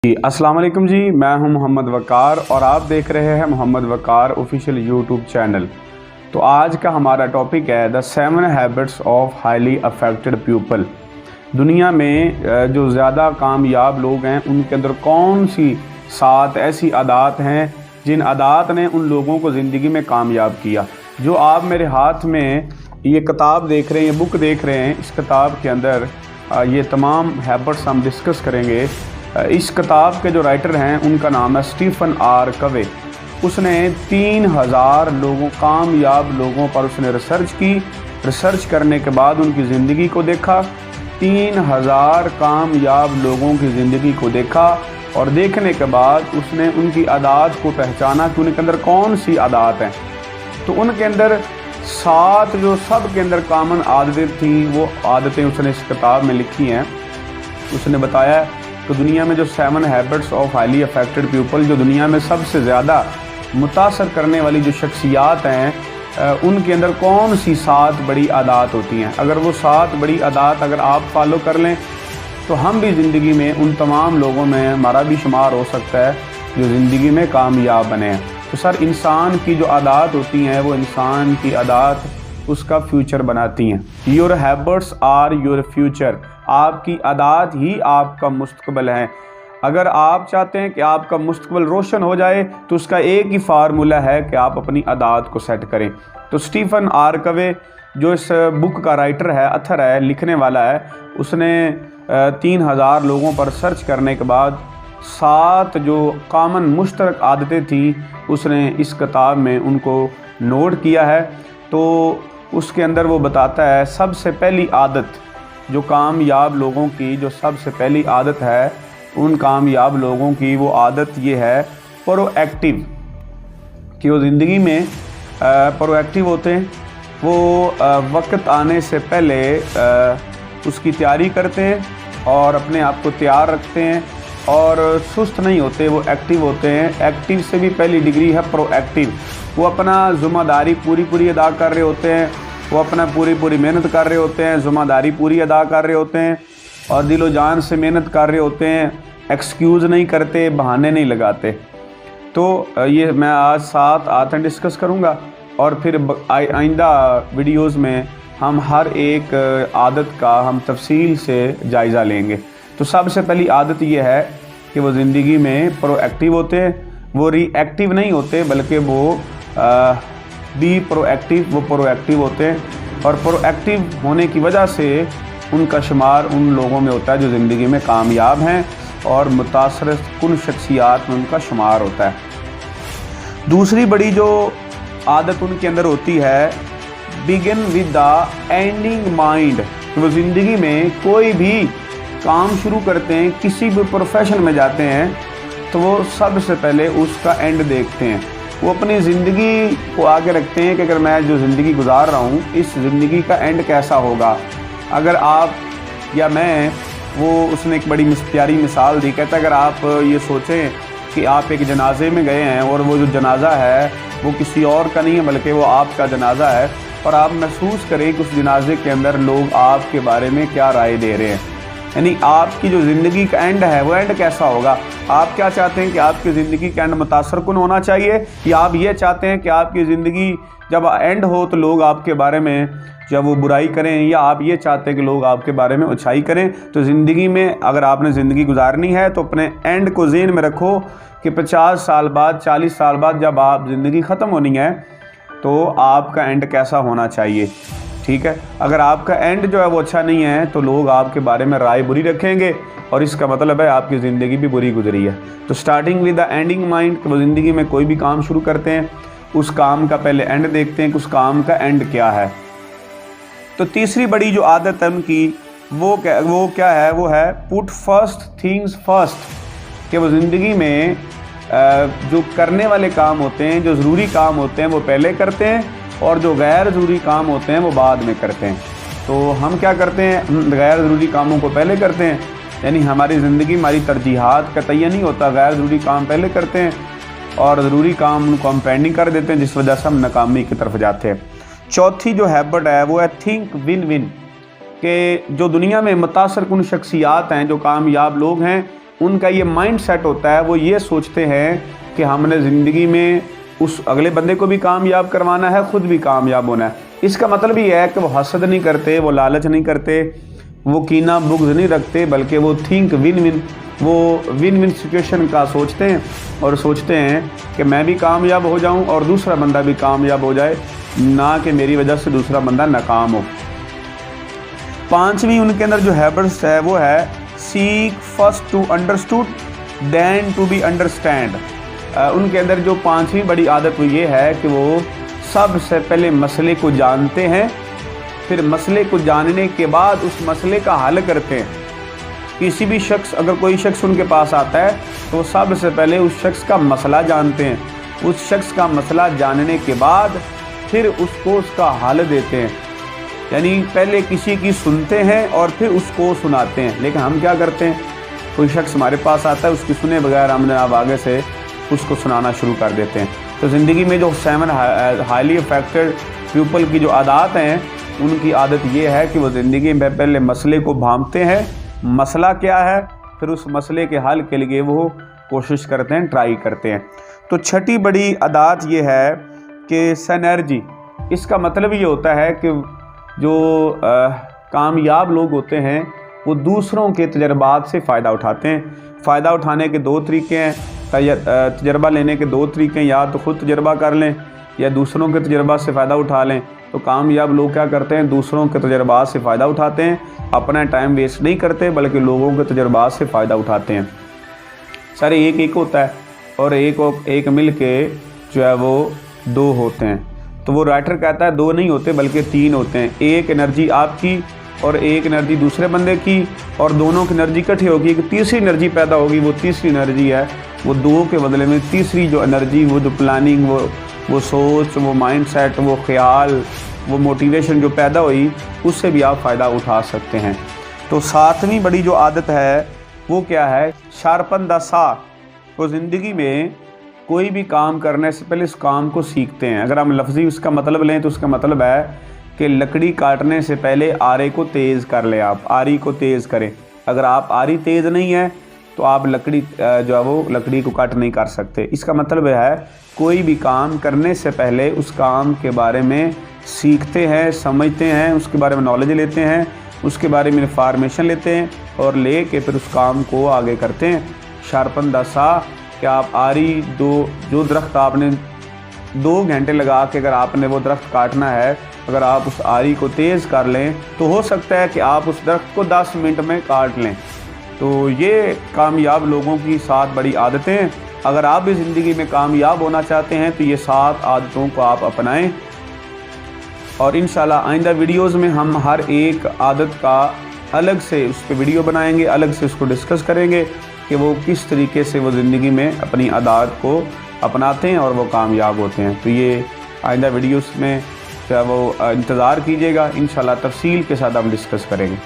जी अस्सलाम वालेकुम जी, मैं हूं मोहम्मद वकार और आप देख रहे हैं मोहम्मद वकार ऑफिशियल यूट्यूब चैनल। तो आज का हमारा टॉपिक है the 7 habits of highly affected people. दुनिया में जो ज़्यादा कामयाब लोग हैं उनके अंदर कौन सी 7 ऐसी आदत हैं जिन आदत ने उन लोगों को ज़िंदगी में कामयाब किया। जो आप मेरे हाथ में ये किताब देख रहे हैं, ये बुक देख रहे हैं, इस किताब के अंदर ये तमाम हैबिट्स हम डिस्कस करेंगे। इस किताब के जो राइटर हैं उनका नाम है स्टीफन आर कवे। उसने 3000 कामयाब लोगों पर उसने रिसर्च की। रिसर्च करने के बाद उनकी ज़िंदगी को देखा, 3000 कामयाब लोगों की ज़िंदगी को देखा और देखने के बाद उसने उनकी आदत को पहचाना कि उनके अंदर कौन सी आदत हैं। तो उनके अंदर 7 जो सब के अंदर कॉमन आदतें थी, वो आदतें उसने इस किताब में लिखी हैं। उसने बताया तो दुनिया में जो 7 habits of highly affected people, जो दुनिया में सबसे ज़्यादा मुतासर करने वाली जो शख्सियात हैं, उनके अंदर कौन सी 7 बड़ी आदत होती हैं। अगर वो 7 बड़ी आदत अगर आप फॉलो कर लें तो हम भी ज़िंदगी में उन तमाम लोगों में हमारा भी शुमार हो सकता है जो ज़िंदगी में कामयाब बने हैं। तो सर, इंसान की जो आदत होती हैं वो इंसान की आदत उसका फ्यूचर बनाती हैं। Your habits are your future. आपकी आदत ही आपका मुस्तकबिल है। अगर आप चाहते हैं कि आपका मुस्तकबिल रोशन हो जाए तो उसका एक ही फार्मूला है कि आप अपनी आदत को सेट करें। तो स्टीफन आर कवे जो इस बुक का राइटर है, अथर है, लिखने वाला है, उसने 3000 लोगों पर सर्च करने के बाद 7 जो कॉमन मुश्तरक आदतें थी उसने इस किताब में उनको नोट किया है। तो उसके अंदर वो बताता है सबसे पहली आदत जो कामयाब लोगों की, जो सबसे पहली आदत है उन कामयाब लोगों की, वो आदत ये है प्रोएक्टिव, कि वो ज़िंदगी में प्रोएक्टिव होते हैं। वो वक्त आने से पहले उसकी तैयारी करते हैं और अपने आप को तैयार रखते हैं और सुस्त नहीं होते, वो एक्टिव होते हैं। एक्टिव से भी पहली डिग्री है प्रोएक्टिव। वो अपना ज़िम्मेदारी पूरी अदा कर रहे होते हैं, वो अपना पूरी मेहनत कर रहे होते हैं, ज़िम्मेदारी पूरी अदा कर रहे होते हैं और दिलो जान से मेहनत कर रहे होते हैं। एक्सक्यूज़ नहीं करते, बहाने नहीं लगाते। तो ये मैं आज 7 आदतें डिस्कस करूँगा और फिर आइंदा वीडियोज़ में हम हर एक आदत का हम तफसील से जायज़ा लेंगे। तो सबसे पहली आदत ये है कि वो ज़िंदगी में प्रोएक्टिव होते हैं। वो रिएक्टिव नहीं होते बल्कि वो बी प्रोएक्टिव, वो प्रोएक्टिव होते हैं और प्रोएक्टिव होने की वजह से उनका शुमार उन लोगों में होता है जो ज़िंदगी में कामयाब हैं और मुतासर कुन शख्सियात में उनका शुमार होता है। दूसरी बड़ी जो आदत उनके अंदर होती है, begin with the ending mind. वो ज़िंदगी में कोई भी काम शुरू करते हैं, किसी भी प्रोफेशन में जाते हैं तो वो सबसे पहले उसका एंड देखते हैं। वो अपनी ज़िंदगी को आगे रखते हैं कि अगर मैं जो ज़िंदगी गुजार रहा हूँ इस ज़िंदगी का एंड कैसा होगा। अगर आप या मैं, वो उसने एक बड़ी प्यारी मिसाल दी, कहता है अगर आप ये सोचें कि आप एक जनाजे में गए हैं और वो जो जनाजा है वो किसी और का नहीं है बल्कि वो आपका जनाजा है और आप महसूस करें कि उस जनाजे के अंदर लोग आपके बारे में क्या राय दे रहे हैं, यानी आपकी जो ज़िंदगी का एंड है वो एंड कैसा होगा। आप क्या चाहते हैं कि आपकी ज़िंदगी का एंड मुतासर कुन होना चाहिए, या आप ये चाहते हैं कि आपकी ज़िंदगी जब एंड हो तो लोग आपके बारे में जब वो बुराई करें, या आप ये चाहते हैं कि लोग आपके बारे में अच्छाई करें। तो ज़िंदगी में अगर आपने ज़िंदगी गुजारनी है तो अपने एंड को ज़हन में रखो कि 50 साल बाद, 40 साल बाद जब आप ज़िंदगी ख़त्म होनी है तो आपका एंड कैसा होना चाहिए। ठीक है, अगर आपका एंड जो है वो अच्छा नहीं है तो लोग आपके बारे में राय बुरी रखेंगे और इसका मतलब है आपकी ज़िंदगी भी बुरी गुजरी है। तो starting with the ending mind, वो ज़िंदगी में कोई भी काम शुरू करते हैं उस काम का पहले एंड देखते हैं कि उस काम का एंड क्या है। तो तीसरी बड़ी जो आदत है उनकी वो क्या है, वो है पुट फर्स्ट थिंग्स फर्स्ट, कि वो ज़िंदगी में जो करने वाले काम होते हैं, जो ज़रूरी काम होते हैं वो पहले करते हैं और जो गैर ज़रूरी काम होते हैं वो बाद में करते हैं। तो हम क्या करते हैं, हम गैर ज़रूरी कामों को पहले करते हैं, यानी हमारी ज़िंदगी हमारी तरजीहात का तय नहीं होता। गैर ज़रूरी काम पहले करते हैं और ज़रूरी काम उनको हम पेंडिंग कर देते हैं, जिस वजह से हम नाकामी की तरफ जाते हैं। चौथी जो हैबिट है वो है थिंक विन विन, कि जो दुनिया में मुतासर कुन शख्सियात हैं, जो कामयाब लोग हैं, उनका ये माइंड सेट होता है, वो ये सोचते हैं कि हमने ज़िंदगी में उस अगले बंदे को भी कामयाब करवाना है, ख़ुद भी कामयाब होना है। इसका मतलब ये है कि वो हसद नहीं करते, वो लालच नहीं करते, वो कीना बुग़्ज़ नहीं रखते, बल्कि वो विन विन सिचुएशन का सोचते हैं और सोचते हैं कि मैं भी कामयाब हो जाऊं और दूसरा बंदा भी कामयाब हो जाए, ना कि मेरी वजह से दूसरा बंदा नाकाम हो। पांचवी उनके अंदर जो हैबिट्स है वो है seek first to understood then to be understand. उनके अंदर जो पांचवी बड़ी आदत वो ये है कि वो सबसे पहले मसले को जानते हैं, फिर मसले को जानने के बाद उस मसले का हल करते हैं। किसी भी शख्स, अगर कोई शख्स उनके पास आता है तो सबसे पहले उस शख्स का मसला जानते हैं, उस शख्स का मसला जानने के बाद फिर उसको उसका हल देते हैं। यानी पहले किसी की सुनते हैं और फिर उसको सुनाते हैं। लेकिन हम क्या करते हैं, कोई शख्स हमारे पास आता है, उसकी सुने बगैर हमने अब आगे से उसको सुनाना शुरू कर देते हैं। तो ज़िंदगी में जो 7 हाईली अफेक्टेड पीपल की जो आदत हैं, उनकी आदत ये है कि वो ज़िंदगी में पहले मसले को भांपते हैं, मसला क्या है, फिर उस मसले के हल के लिए वो कोशिश करते हैं, ट्राई करते हैं। तो छठी बड़ी आदत ये है कि सिनर्जी। इसका मतलब ये होता है कि जो कामयाब लोग होते हैं वो दूसरों के तजर्बात से फ़ायदा उठाते हैं। फ़ायदा उठाने के 2 तरीके हैं, तजर्बा लेने के 2 तरीके हैं, या तो ख़ुद तजर्बा कर लें या दूसरों के तजर्बा से फ़ायदा उठा लें। तो कामयाब लोग क्या करते हैं, दूसरों के तजर्बात से फ़ायदा उठाते हैं, अपना टाइम वेस्ट नहीं करते बल्कि लोगों के तजर्बात से फ़ायदा उठाते हैं। सारे एक होता है और एक मिल के जो है वो 2 होते हैं। तो वो राइटर कहता है 2 नहीं होते बल्कि 3 होते हैं। एक एनर्जी आपकी और एक एनर्जी दूसरे बंदे की, और दोनों की एनर्जी इकट्ठी होगी, एक तीसरी एनर्जी पैदा होगी। वो तीसरी एनर्जी है, वो 2 के बदले में तीसरी जो एनर्जी, वो जो प्लानिंग, वो सोच, वो माइंडसेट, वो ख्याल, वो मोटिवेशन जो पैदा हुई, उससे भी आप फ़ायदा उठा सकते हैं। तो 7वीं बड़ी जो आदत है वो क्या है, शार्पन द सा। तो ज़िंदगी में कोई भी काम करने से पहले उस काम को सीखते हैं। अगर हम लफ्ज़ी उसका मतलब लें तो उसका मतलब है कि लकड़ी काटने से पहले आरे को तेज़ कर लें, आप आरी को तेज़ करें। अगर आप आरी तेज़ नहीं है तो आप लकड़ी जो है वो लकड़ी को कट नहीं कर सकते। इसका मतलब है कोई भी काम करने से पहले उस काम के बारे में सीखते हैं, समझते हैं, उसके बारे में नॉलेज लेते हैं, उसके बारे में इंफॉर्मेशन लेते हैं और ले के फिर उस काम को आगे करते हैं। शार्पन द सा, कि आप आरी जो दरख्त आपने 2 घंटे लगा के अगर आपने वो दरख्त काटना है, अगर आप उस आरी को तेज़ कर लें तो हो सकता है कि आप उस दरख्त को 10 मिनट में काट लें। तो ये कामयाब लोगों की 7 बड़ी आदतें। अगर आप भी ज़िंदगी में कामयाब होना चाहते हैं तो ये 7 आदतों को आप अपनाएं। और इंशाल्लाह आइंदा वीडियोज़ में हम हर एक आदत का अलग से उस पर वीडियो बनाएंगे, अलग से उसको डिस्कस करेंगे कि वो किस तरीके से वो ज़िंदगी में अपनी आदत को अपनाते हैं और वो कामयाब होते हैं। तो ये आइंदा वीडियोस में जो है वो इंतज़ार कीजिएगा, इंशाल्लाह तफसील के साथ हम डिस्कस करेंगे।